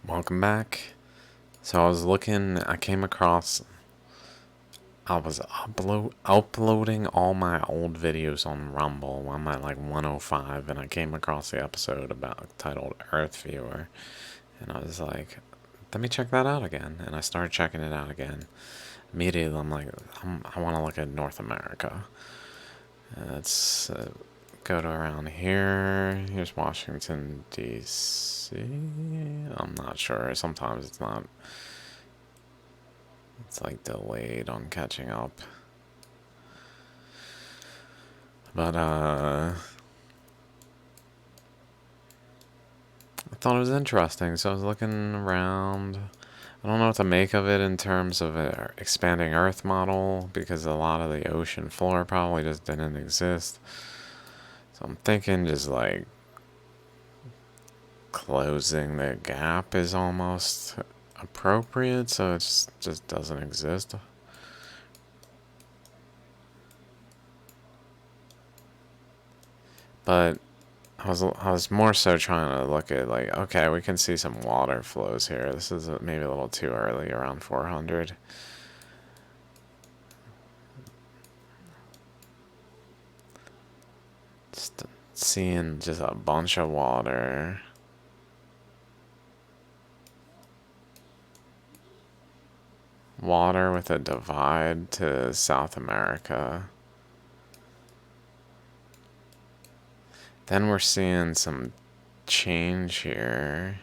Welcome back. So I came across, I was uploading all my old videos on Rumble. I'm at like 105, and I came across the episode titled Earth Viewer, and I was like, let me check that out again. And I started checking it out again. Immediately, I'm like, I want to look at North America. Let's go to around here. Here's Washington, D.C. I'm not sure. Sometimes it's not. It's like delayed on catching up. But, I thought it was interesting, so I was looking around. I don't know what to make of it in terms of an expanding Earth model, because a lot of the ocean floor probably just didn't exist. So I'm thinking just like closing the gap is almost appropriate, so it just doesn't exist. But I was more so trying to look at like, okay, we can see some water flows here. This is maybe a little too early, around 400. Just seeing just a bunch of water. Water with a divide to South America. Then we're seeing some change here,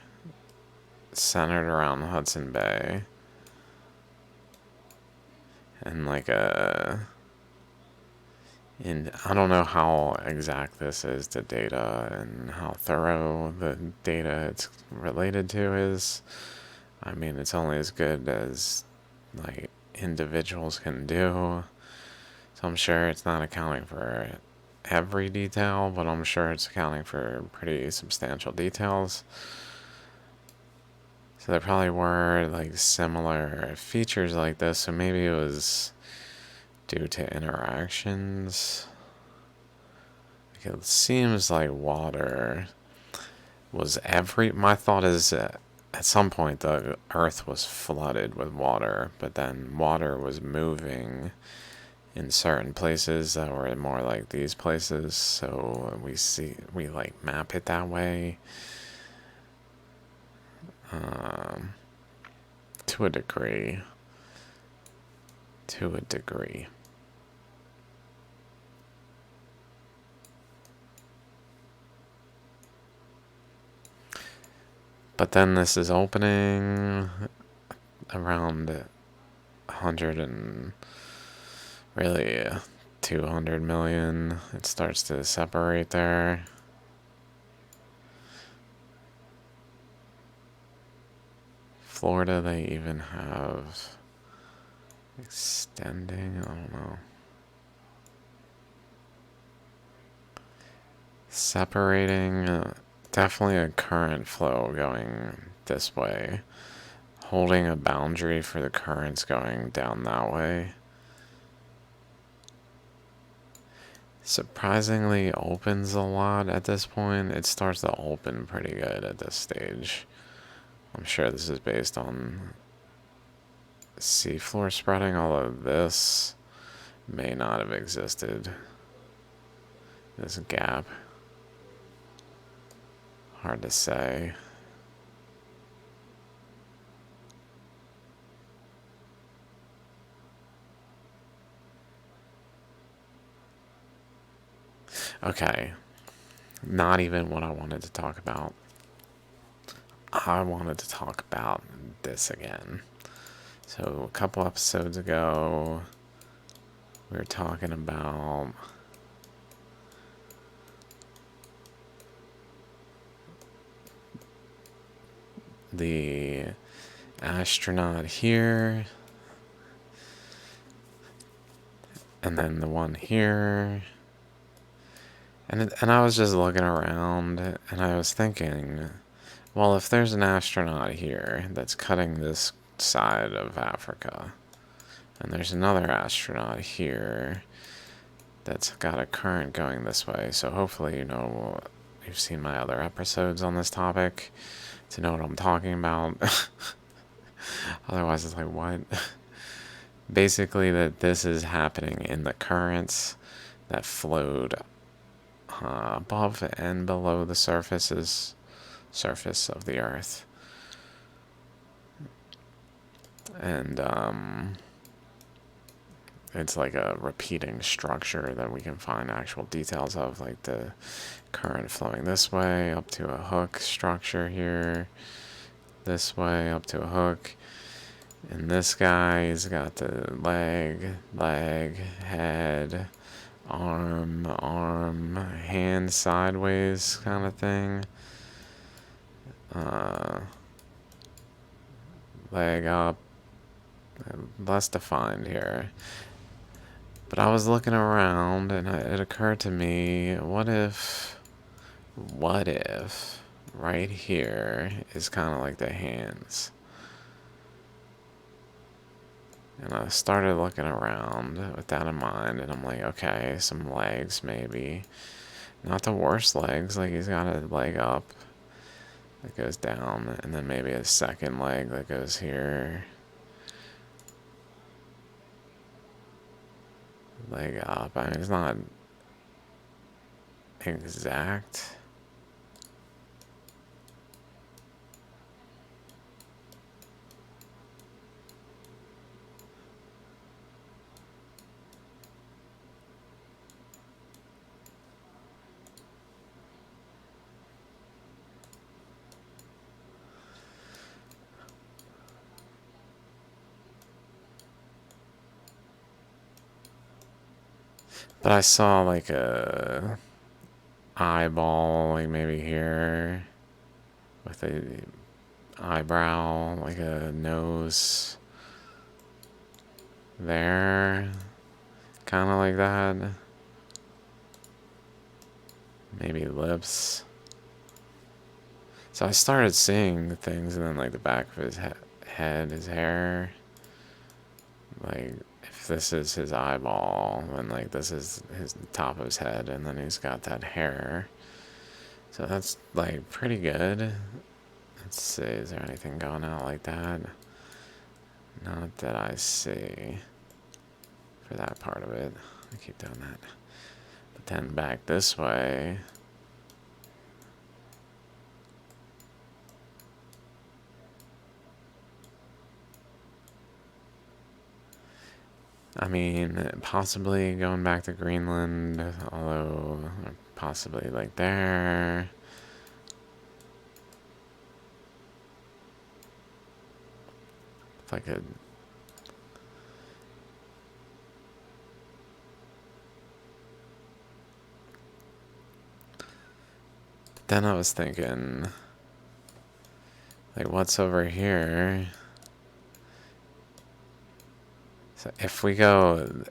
centered around Hudson Bay. And like I don't know how exact this is, the data, and how thorough the data it's related to is. I mean, it's only as good as like individuals can do. So I'm sure it's not accounting for every detail, but I'm sure it's accounting for pretty substantial details. So there probably were like similar features like this, so maybe it was due to interactions. It seems like water was my thought is at some point the earth was flooded with water, but then water was moving in certain places that were more like these places, so we like map it that way, to a degree. To a degree. But then this is opening around 100 and really 200 million. It starts to separate there. Florida, they even have extending, I don't know. Separating, definitely a current flow going this way. Holding a boundary for the currents going down that way. Surprisingly opens a lot at this point. It starts to open pretty good at this stage. I'm sure this is based on seafloor spreading, although this may not have existed. This gap. Hard to say. Okay. Not even what I wanted to talk about. I wanted to talk about this again. So, a couple episodes ago, we were talking about the astronaut here, and then the one here. And I was just looking around, and I was thinking, well, if there's an astronaut here that's cutting this side of Africa, and there's another astronaut here that's got a current going this way, so hopefully, you've seen my other episodes on this topic, to know what I'm talking about. Otherwise, it's like, what? Basically, that this is happening in the currents that flowed above and below the surface of the Earth. And it's like a repeating structure that we can find actual details of, like the current flowing this way up to a hook structure here, this way up to a hook. And this guy's got the leg, head, arm, hand sideways kind of thing. Leg up, less defined here. But I was looking around and it occurred to me, what if right here is kind of like the hands? And I started looking around with that in mind, and I'm like, okay, some legs maybe. Not the worst legs, like he's got a leg up that goes down, and then maybe a second leg that goes here. Leg up. I mean, it's not exact. But I saw like a eyeball, like maybe here, with a eyebrow, like a nose there, kind of like that. Maybe lips. So I started seeing things, and then like the back of his head, his hair. Like if this is his eyeball, then like this is his top of his head, and then he's got that hair. So that's like pretty good. Let's see, is there anything going out like that? Not that I see for that part of it. I keep doing that. But then back this way. I mean, possibly going back to Greenland, although possibly like there. If I could. Then I was thinking, like, what's over here? So if we go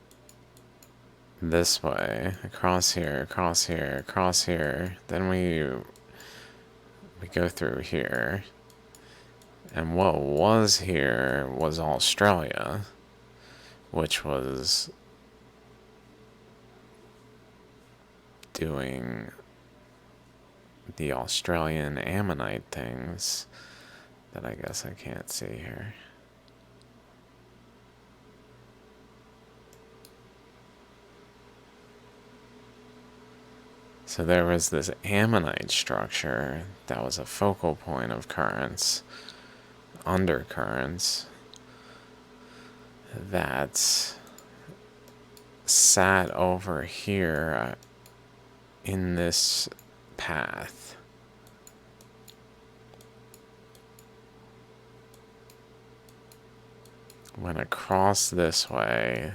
this way, across here, across here, across here, then we go through here. And what was here was Australia, which was doing the Australian ammonite things that I guess I can't see here. So there was this ammonite structure that was a focal point of currents, undercurrents, that sat over here in this path. Went across this way,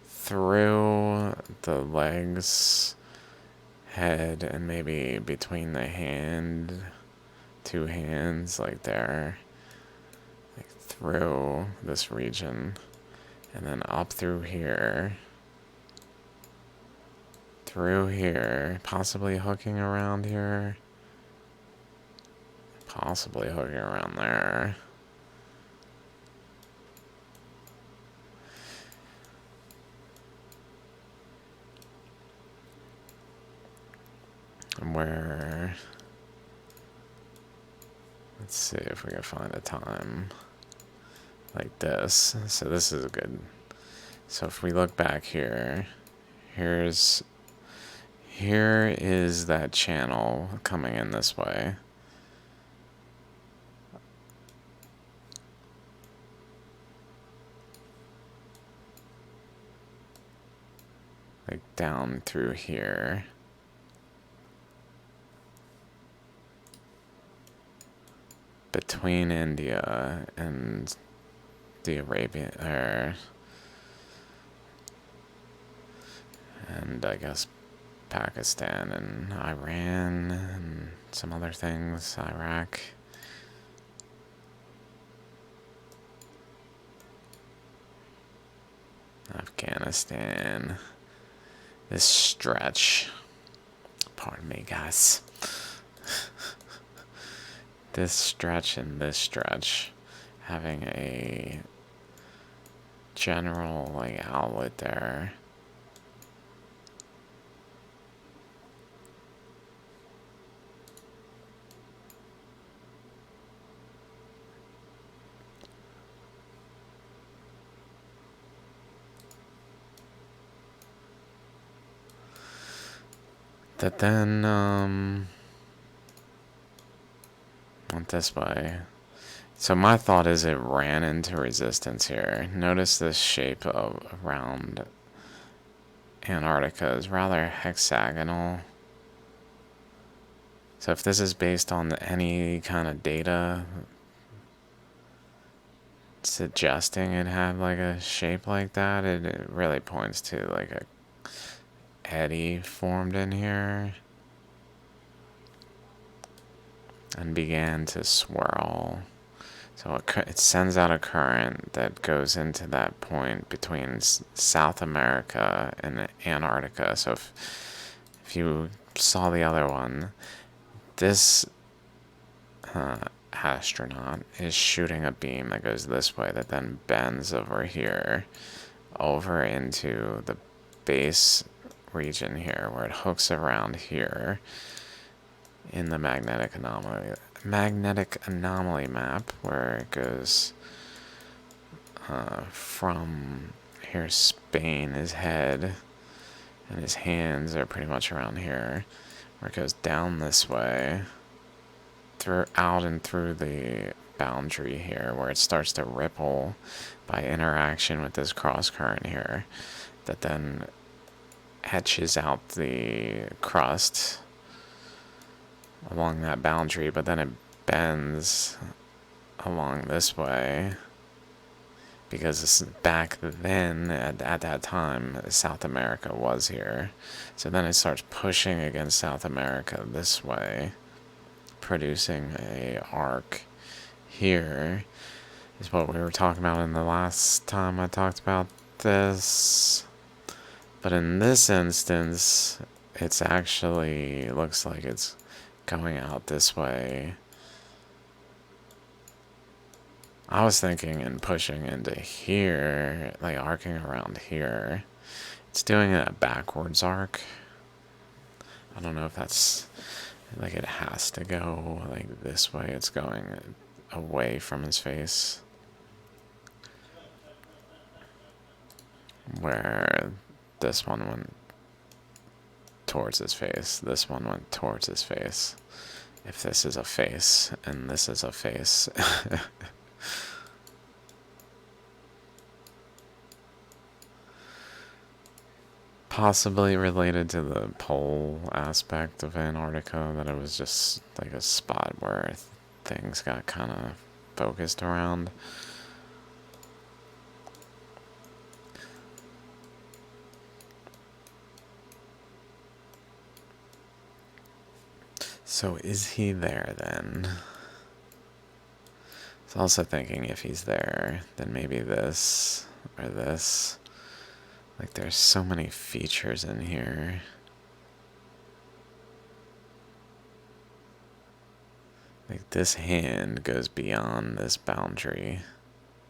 through the legs, head, and maybe between the hand, two hands, like there, like through this region, and then up through here, possibly hooking around here, possibly hooking around there. Where, let's see, see if we can find a time like this. So this is good. So if we look back here, here is that channel coming in this way. Like down through here. Between India and the Arabian, and I guess Pakistan and Iran and some other things, Iraq. Afghanistan. This stretch. Pardon me, guys. This stretch and this stretch. Having a general like outlet there. That then went this way. So my thought is it ran into resistance here. Notice this shape of around Antarctica is rather hexagonal. So if this is based on any kind of data suggesting it had like a shape like that, it really points to like a eddy formed in here and began to swirl. So it sends out a current that goes into that point between South America and Antarctica. So if you saw the other one, this astronaut is shooting a beam that goes this way that then bends over here, over into the base region here, where it hooks around here in the magnetic anomaly map, where it goes from here, Spain, his head and his hands are pretty much around here, where it goes down this way, out and through the boundary here, where it starts to ripple by interaction with this cross current here, that then etches out the crust along that boundary, but then it bends along this way, because back then, at that time, South America was here. So then it starts pushing against South America this way, producing a arc here. Is what we were talking about in the last time I talked about this. But in this instance, it's actually looks like it's going out this way. I was thinking and pushing into here, like arcing around here. It's doing a backwards arc. I don't know if that's like it has to go like this way. It's going away from his face, where this one went towards his face, this one went towards his face. If this is a face and this is a face. Possibly related to the pole aspect of Antarctica, that it was just like a spot where things got kind of focused around. So is he there then? I was also thinking if he's there, then maybe this or this. Like there's so many features in here. Like this hand goes beyond this boundary.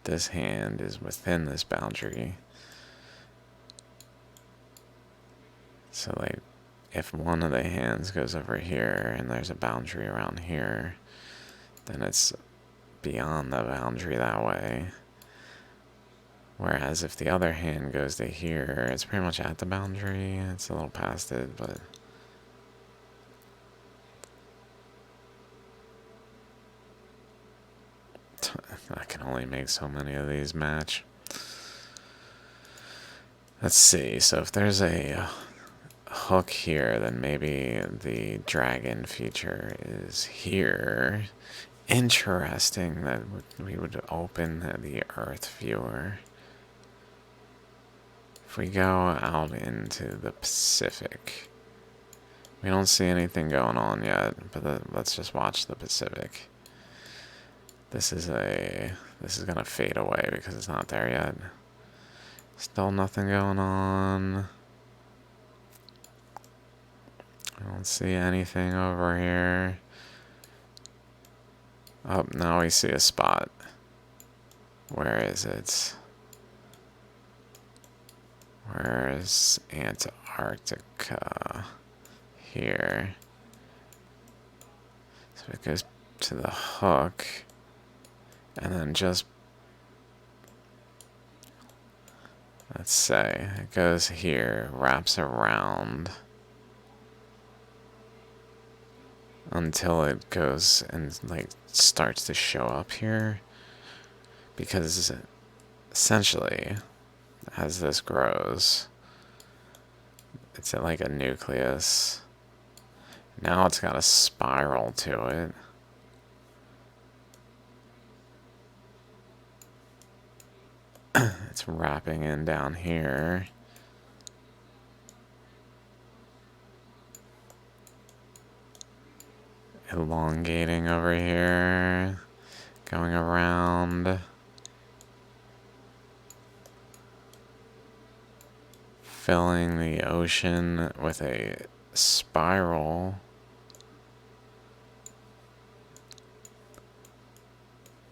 This hand is within this boundary. So like if one of the hands goes over here and there's a boundary around here, then it's beyond the boundary that way. Whereas if the other hand goes to here, it's pretty much at the boundary. It's a little past it, but... I can only make so many of these match. Let's see, so if there's a hook here, then maybe the dragon feature is here. Interesting that we would open the Earth viewer. If we go out into the Pacific, we don't see anything going on yet, but let's just watch the Pacific. This is gonna fade away because it's not there yet. Still nothing going on. I don't see anything over here. Oh, now we see a spot. Where is it? Where's Antarctica? Here. So it goes to the hook. And then just, let's say, it goes here, wraps around until it goes and like starts to show up here. Because essentially, as this grows, it's at like a nucleus. Now it's got a spiral to it. It's wrapping in down here. Elongating over here. Going around. Filling the ocean with a spiral.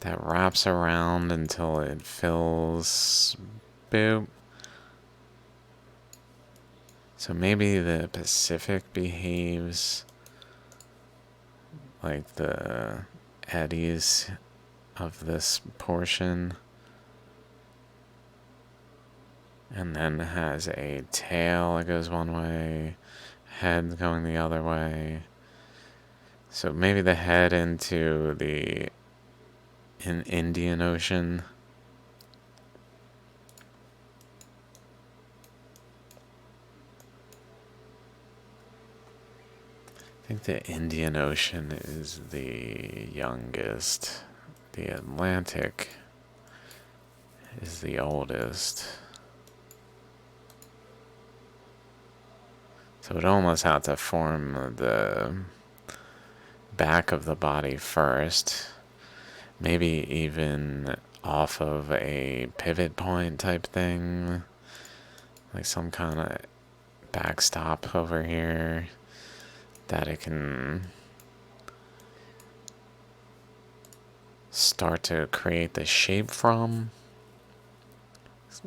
That wraps around until it fills. Boop. So maybe the Pacific behaves like the eddies of this portion. And then has a tail that goes one way, head going the other way. So maybe the head into the Indian Ocean. I think the Indian Ocean is the youngest. The Atlantic is the oldest. So it almost had to form the back of the body first. Maybe even off of a pivot point type thing. Like some kind of backstop over here that it can start to create the shape from.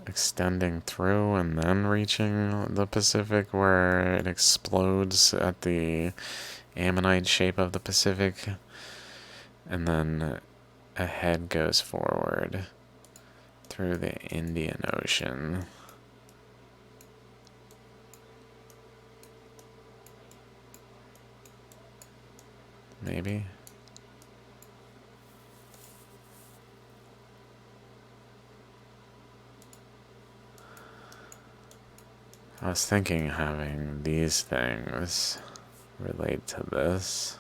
Extending through and then reaching the Pacific where it explodes at the ammonite shape of the Pacific. And then a head goes forward through the Indian Ocean. Maybe. I was thinking having these things relate to this.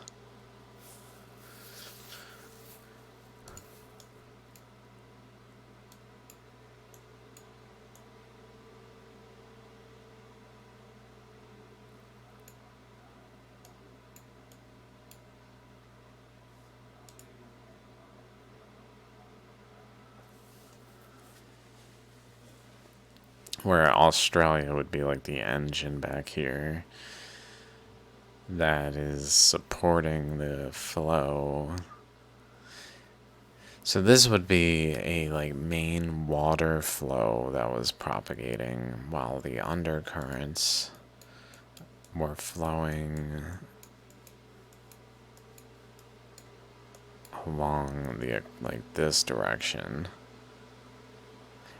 Where Australia would be like the engine back here that is supporting the flow. So this would be a like main water flow that was propagating while the undercurrents were flowing along the, like, this direction.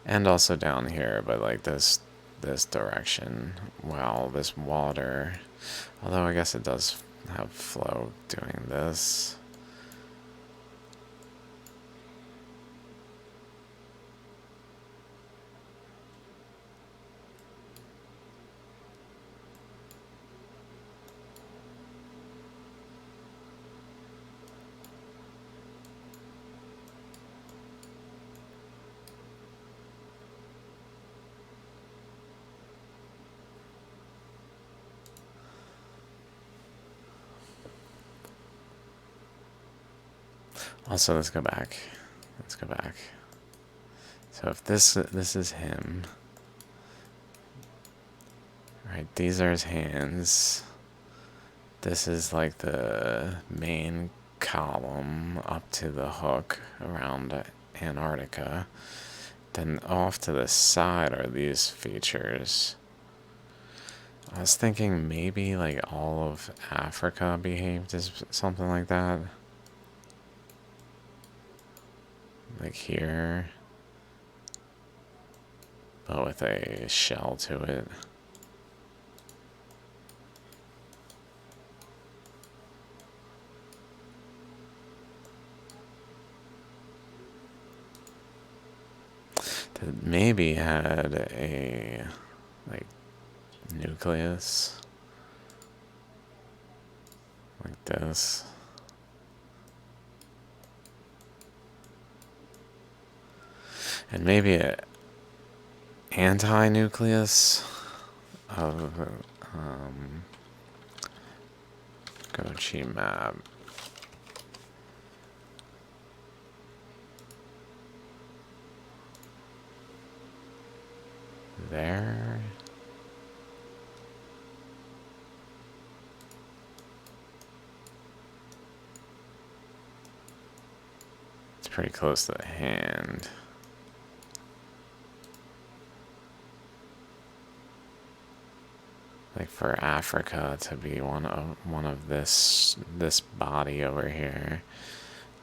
And also down here, but like this direction. Wow, this water. Although I guess it does have flow doing this. Also, let's go back. Let's go back. So if this is him, right? These are his hands. This is like the main column up to the hook around Antarctica. Then off to the side are these features. I was thinking maybe like all of Africa behaved as something like that. Like here. But with a shell to it. That maybe had a like nucleus like this. And maybe an anti-nucleus of Gochi map. There. It's pretty close to the hand. Like for Africa to be one of this body over here,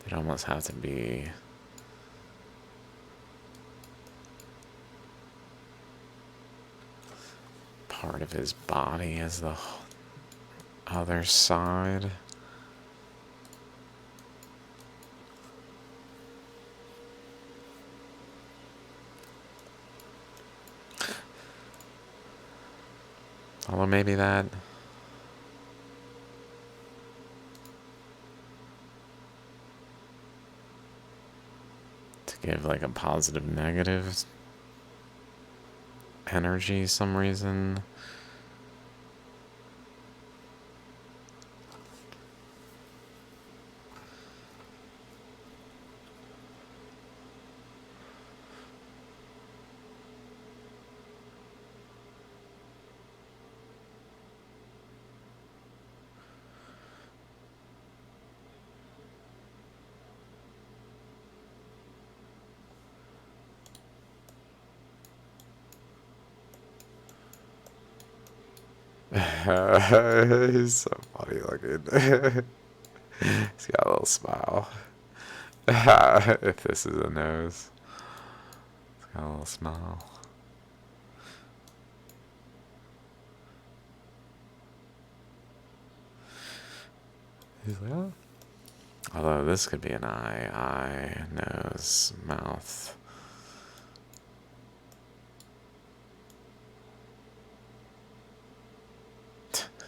it'd almost have to be part of his body as the other side. Although maybe that. To give like a positive negative energy some reason. He's so funny looking. He's got a little smile. If this is a nose, it's got a little smile. He's like, oh. Although this could be an eye, nose, mouth.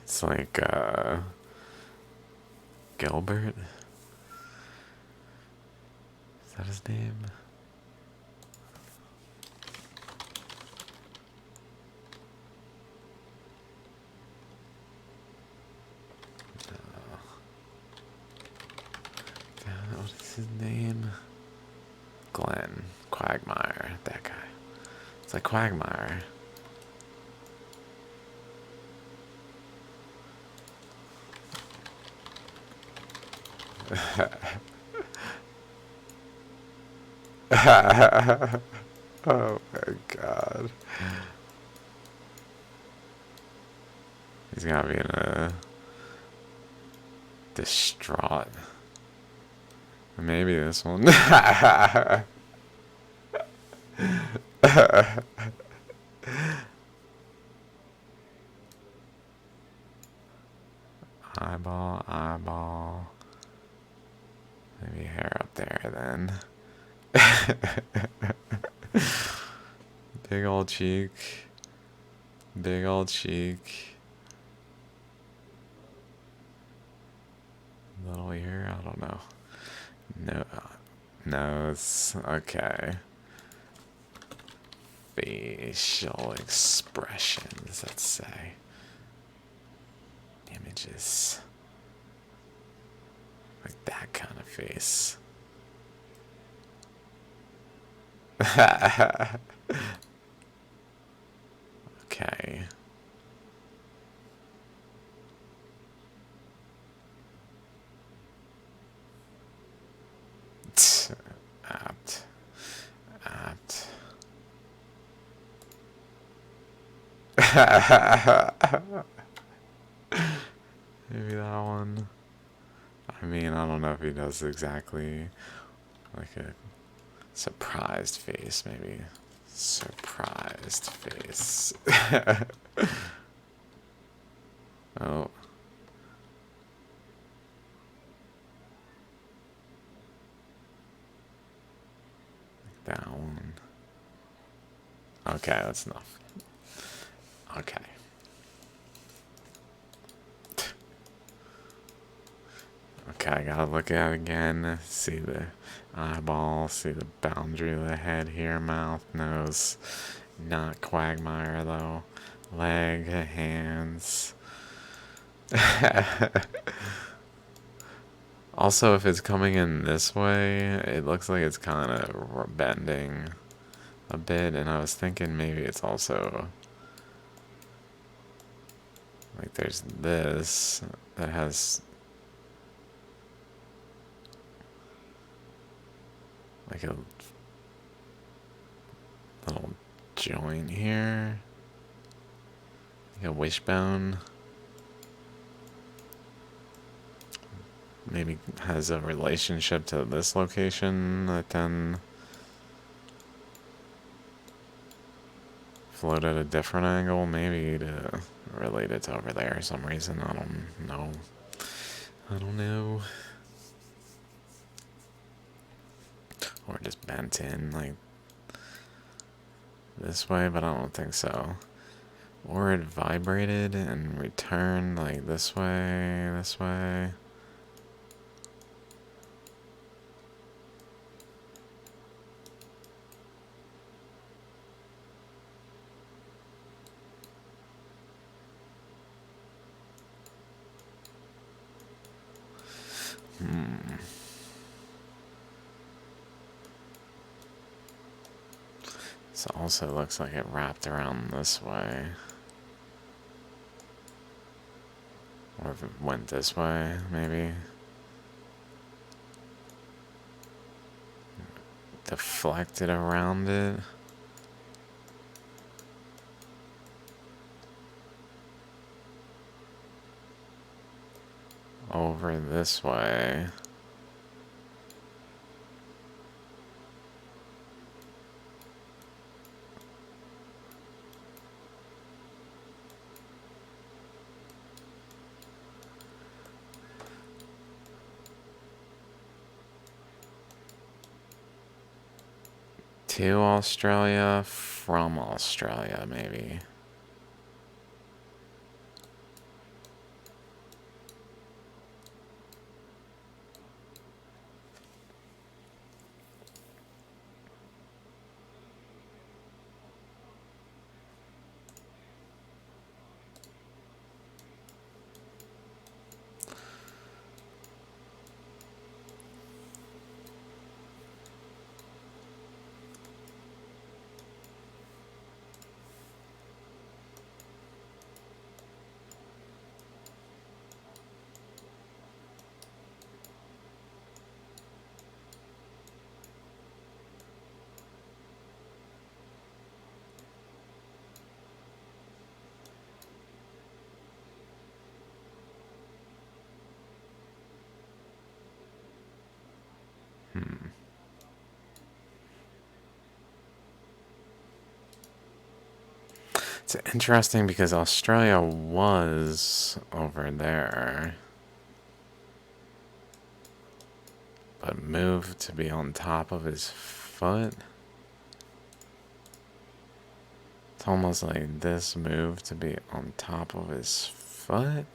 It's like, Gilbert? Is that his name? What is his name? Glenn. Quagmire. That guy. It's like Quagmire. Oh my god. He's gotta be in a distraught Maybe this one. Eyeball, eyeball. Maybe hair up there then. Big old cheek. Big old cheek. Little ear, I don't know. No, nose. Okay. Facial expressions, let's say. Images. Like that kind of face. Okay. Apt. Apt. Maybe that one. I mean, I don't know if he does exactly like a surprised face, maybe. Surprised face. Oh. That one. Okay, that's enough. Okay. Okay, I gotta look at it again. See the eyeball, see the boundary of the head here, mouth, nose. Not Quagmire though. Leg, hands. Also, if it's coming in this way, it looks like it's kind of bending a bit, and I was thinking maybe it's also like there's this that has like a little joint here, like a wishbone. Maybe has a relationship to this location that then float at a different angle, maybe to relate it to over there for some reason. I don't know. I don't know. Or just bent in like this way, but I don't think so. Or it vibrated and returned like this way, this way. This also looks like it wrapped around this way. Or if it went this way, maybe. Deflected around it. Over this way. To Australia, from Australia, maybe. It's interesting because Australia was over there, but moved to be on top of his foot. It's almost like this moved to be on top of his foot.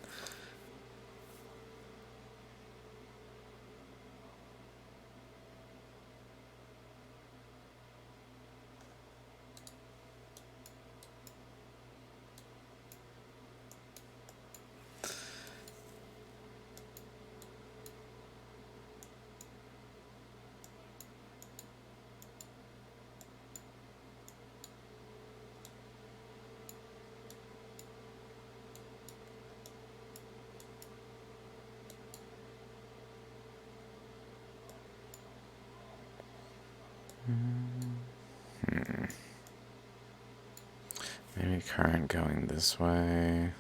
Maybe current going this way.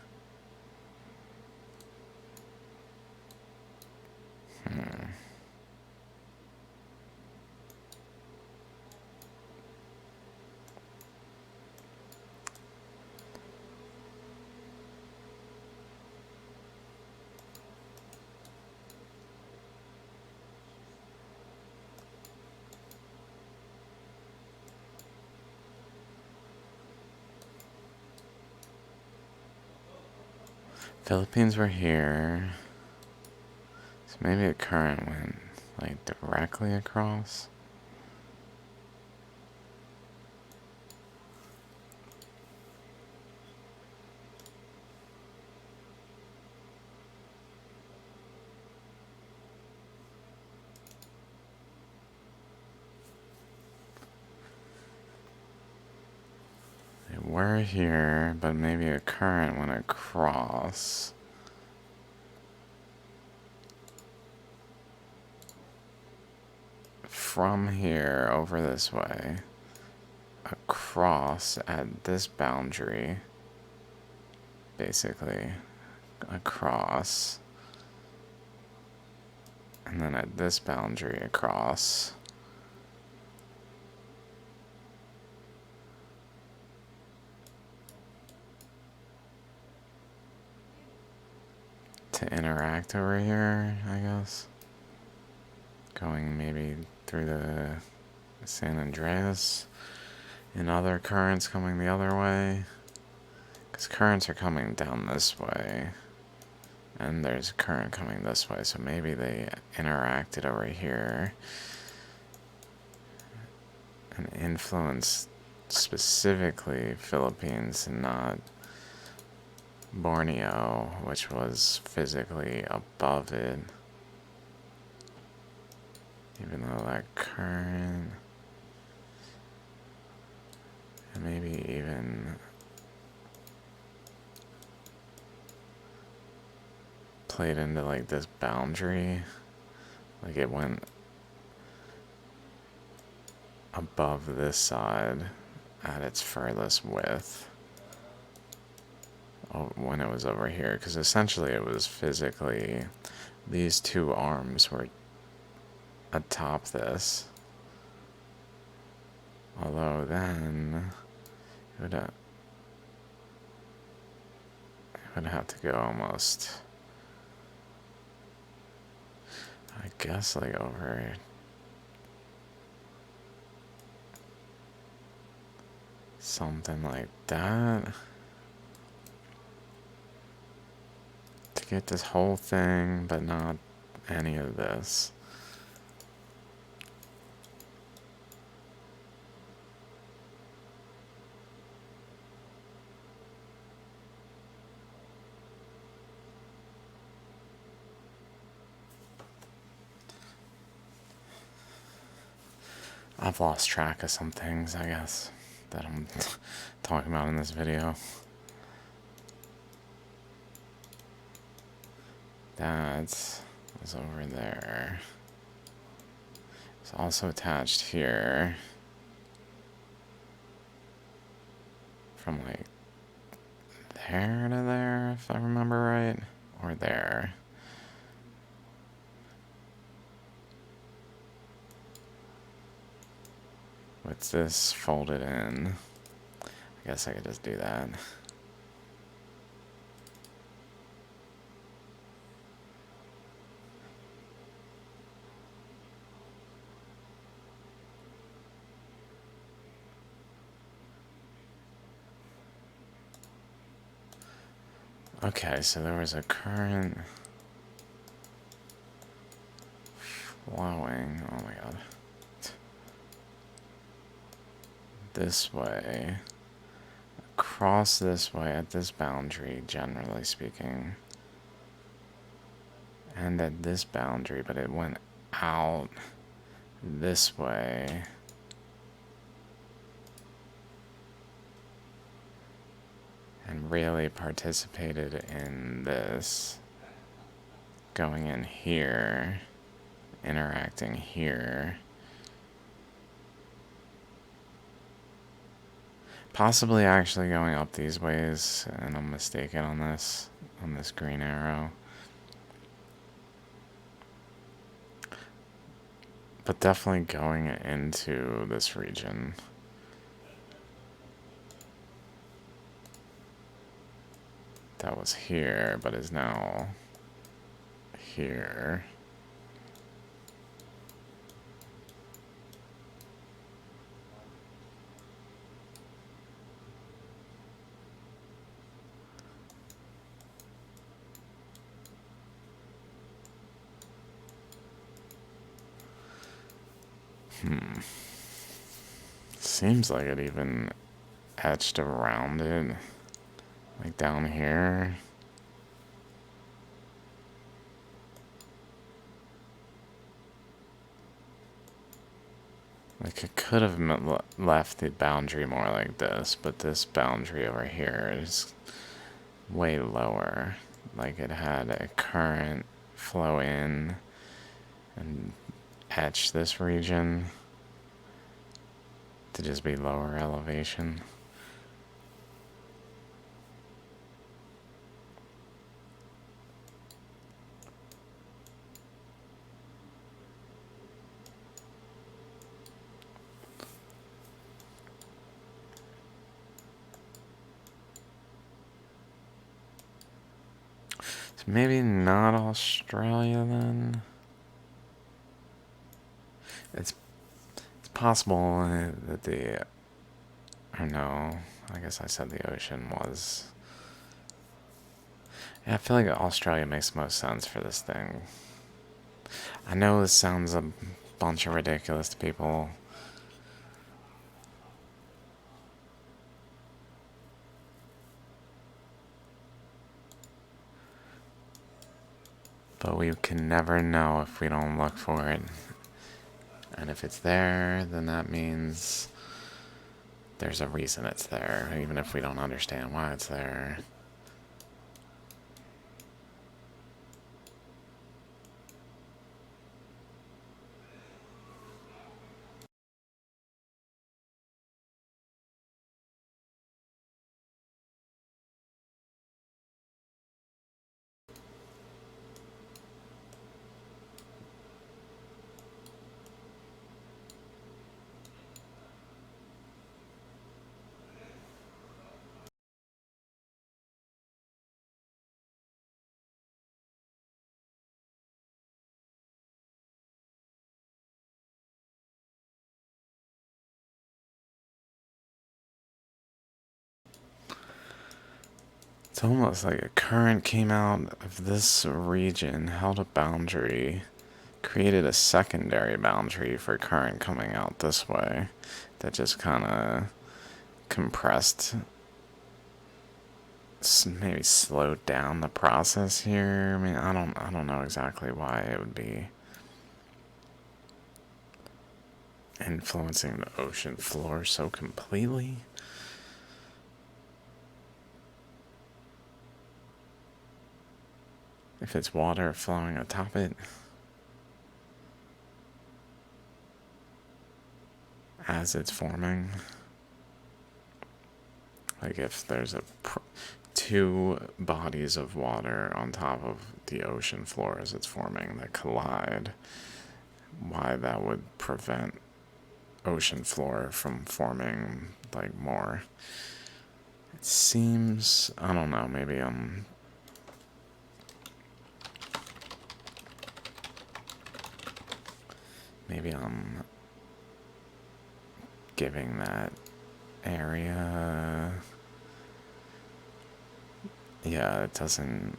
Philippines were here. So maybe a current went like directly across. They were here, but maybe a current went across. From here over this way, across at this boundary, basically, across, and then at this boundary across. To interact over here, I guess. Going maybe through the San Andreas, and other currents coming the other way. Because currents are coming down this way, and there's a current coming this way, so maybe they interacted over here and influenced specifically Philippines and not Borneo, which was physically above it. Even though that current, and maybe even played into like this boundary, like it went above this side at its furthest width when it was over here, because essentially it was physically, these two arms were atop this, although then it would have to go almost, I guess, like over something like that to get this whole thing, but not any of this. I've lost track of some things, I guess, that I'm talking about in this video. That was over there. It's also attached here. From like there to there, if I remember right, or there. With this folded in. I guess I could just do that. Okay, so there was a current flowing. Oh my god. This way. Across this way at this boundary, generally speaking. And at this boundary, but it went out this way. And really participated in this. Going in here. Interacting here. Possibly actually going up these ways, and I'm mistaken on this green arrow. But definitely going into this region. That was here, but is now here. Seems like it even etched around it. Like down here. Like it could have left the boundary more like this, but this boundary over here is way lower. Like it had a current flow in and etch this region to just be lower elevation. So maybe not Australia then. It's possible that the, or no, I guess I said the ocean was. Yeah, I feel like Australia makes most sense for this thing. I know this sounds a bunch of ridiculous to people. But we can never know if we don't look for it. And if it's there, then that means there's a reason it's there, even if we don't understand why it's there. It's almost like a current came out of this region, held a boundary, created a secondary boundary for current coming out this way that just kind of compressed, maybe slowed down the process here. I mean, I don't know exactly why it would be influencing the ocean floor so completely. If it's water flowing atop it as it's forming. Like if there's two bodies of water on top of the ocean floor as it's forming that collide, why that would prevent ocean floor from forming like more. It seems, I don't know, maybe I'm giving that area, yeah, it doesn't,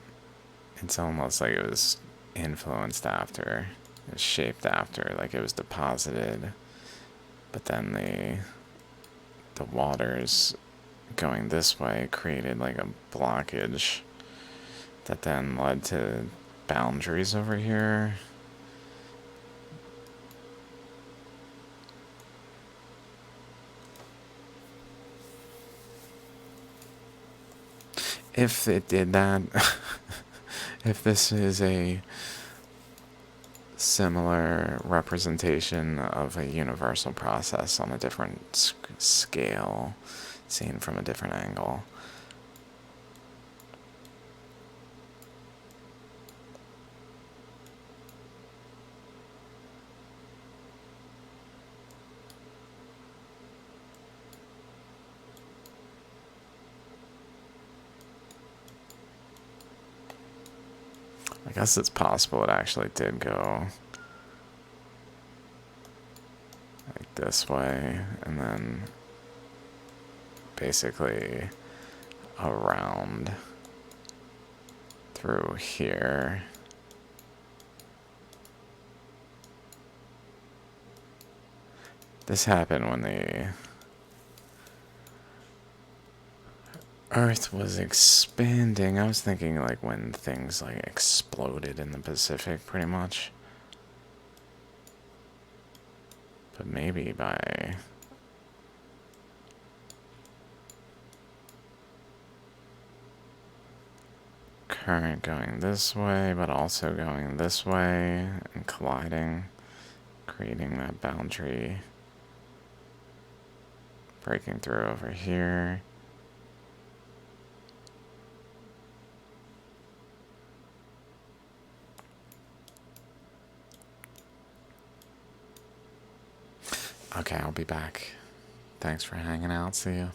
it's almost like it was influenced after, it was shaped after, like it was deposited, but then the waters going this way created like a blockage that then led to boundaries over here. If it did that, if this is a similar representation of a universal process on a different scale, seen from a different angle. I guess it's possible it actually did go like this way, and then basically around through here. This happened when the Earth was expanding. I was thinking like when things like exploded in the Pacific, pretty much. But maybe by current going this way, but also going this way and colliding, creating that boundary, breaking through over here. Okay, I'll be back. Thanks for hanging out. See you.